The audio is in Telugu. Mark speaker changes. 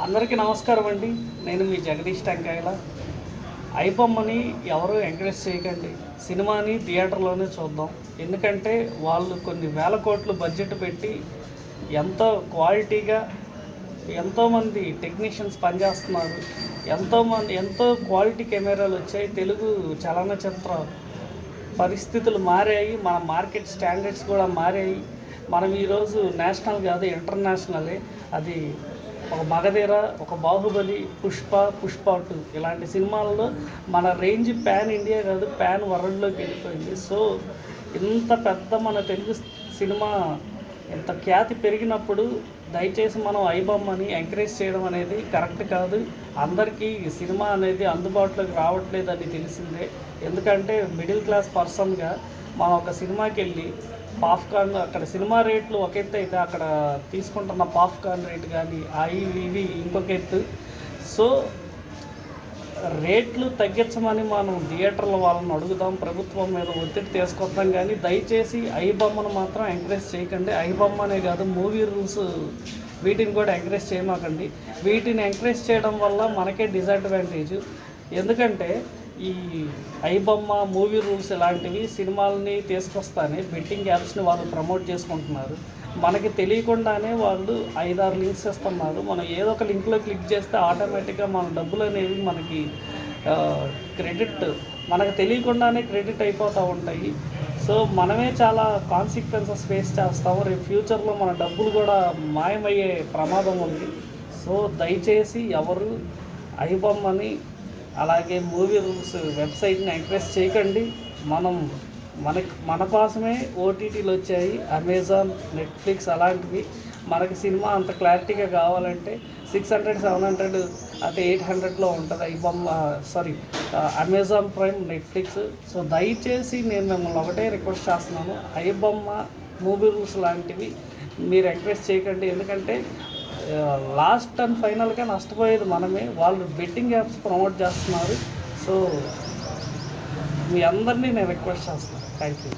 Speaker 1: అందరికీ నమస్కారం అండి. నేను మీ జగదీష్ టెంకాయల. ఐబొమ్మని ఎవరు ఎంకరేజ్ చేయకండి. సినిమాని థియేటర్లోనే చూద్దాం. ఎందుకంటే వాళ్ళు కొన్ని వేల కోట్లు బడ్జెట్ పెట్టి ఎంతో క్వాలిటీగా ఎంతోమంది టెక్నీషియన్స్ పనిచేస్తున్నారు. ఎంతో క్వాలిటీ కెమెరాలు వచ్చాయి. తెలుగు చలనచిత్ర పరిస్థితులు మారాయి. మన మార్కెట్ స్టాండర్డ్స్ కూడా మారాయి. మనం ఈరోజు నేషనల్ కాదు, ఇంటర్నేషనలే. అది ఒక మగధీర, ఒక బాహుబలి, పుష్ప 2 ఇలాంటి సినిమాల్లో మన రేంజ్ ప్యాన్ ఇండియా కాదు, ప్యాన్ వరల్డ్లోకి వెళ్ళిపోయింది. సో ఇంత పెద్ద మన తెలుగు సినిమా ఇంత ఖ్యాతి పెరిగినప్పుడు దయచేసి మనం ఐబొమ్మని ఎంకరేజ్ చేయడం అనేది కరెక్ట్ కాదు. అందరికీ సినిమా అనేది అందుబాటులోకి రావట్లేదని తెలిసిందే. ఎందుకంటే మిడిల్ క్లాస్ పర్సన్గా మనం ఒక సినిమాకి వెళ్ళి పాప్కార్న్, అక్కడ సినిమా రేట్లు ఒక ఎత్తు అయితే అక్కడ తీసుకుంటున్న పాప్కార్న్ రేటు కానీ ఇవి ఇంకొక ఎత్తు. సో రేట్లు తగ్గించమని మనం థియేటర్ల వాళ్ళని అడుగుదాం, ప్రభుత్వం మీద ఒత్తిడి తీసుకొద్దాం. కానీ దయచేసి ఐబొమ్మను మాత్రం ఎంకరేజ్ చేయకండి. ఐబొమ్మనే కాదు, మూవీ రూల్స్ వీటిని కూడా ఎంకరేజ్ చేయమాకండి. వీటిని ఎంకరేజ్ చేయడం వల్ల మనకే డిసడ్వాంటేజ్. ఎందుకంటే ఈ ఐబొమ్మ, మూవీ రూల్స్ ఇలాంటివి సినిమాలని తీసుకొస్తానే బెట్టింగ్ యాప్స్ని వాళ్ళు ప్రమోట్ చేసుకుంటున్నారు. మనకి తెలియకుండానే వాళ్ళు 5-6 లింక్స్ ఇస్తున్నారు. మనం ఏదో ఒక లింక్లో క్లిక్ చేస్తే ఆటోమేటిక్గా మన డబ్బులు అనేవి మనకి క్రెడిట్, మనకు తెలియకుండానే క్రెడిట్ అయిపోతూ ఉంటాయి. సో మనమే చాలా కాన్సిక్వెన్సెస్ ఫేస్ చేస్తాము. రేపు ఫ్యూచర్లో మన డబ్బులు కూడా మాయమయ్యే ప్రమాదం ఉంది. సో దయచేసి ఎవరు ఐబొమ్మని అలాగే మూవీ రూల్స్ వెబ్సైట్ని ఎంకరేజ్ చేయకండి. మన కోసమే ఓటీటీలు వచ్చాయి, అమెజాన్, నెట్ఫ్లిక్స్ అలాంటివి. మనకి సినిమా అంత క్లారిటీగా కావాలంటే 600, 700 అంటే 800లో ఉంటుంది అమెజాన్ ప్రైమ్, నెట్ఫ్లిక్స్. సో దయచేసి నేను మిమ్మల్ని ఒకటే రిక్వెస్ట్ చేస్తున్నాను, ఐబొమ్మ, మూవీ రూల్స్ లాంటివి మీరు ఎంకరేజ్ చేయకండి. ఎందుకంటే లాస్ట్ అండ్ ఫైనల్గా నష్టపోయేది మనమే. వాళ్ళు బెట్టింగ్ యాప్స్ ప్రమోట్ చేస్తున్నారు. సో మీ అందరినీ నేను రిక్వెస్ట్ చేస్తున్నాను. Thank you.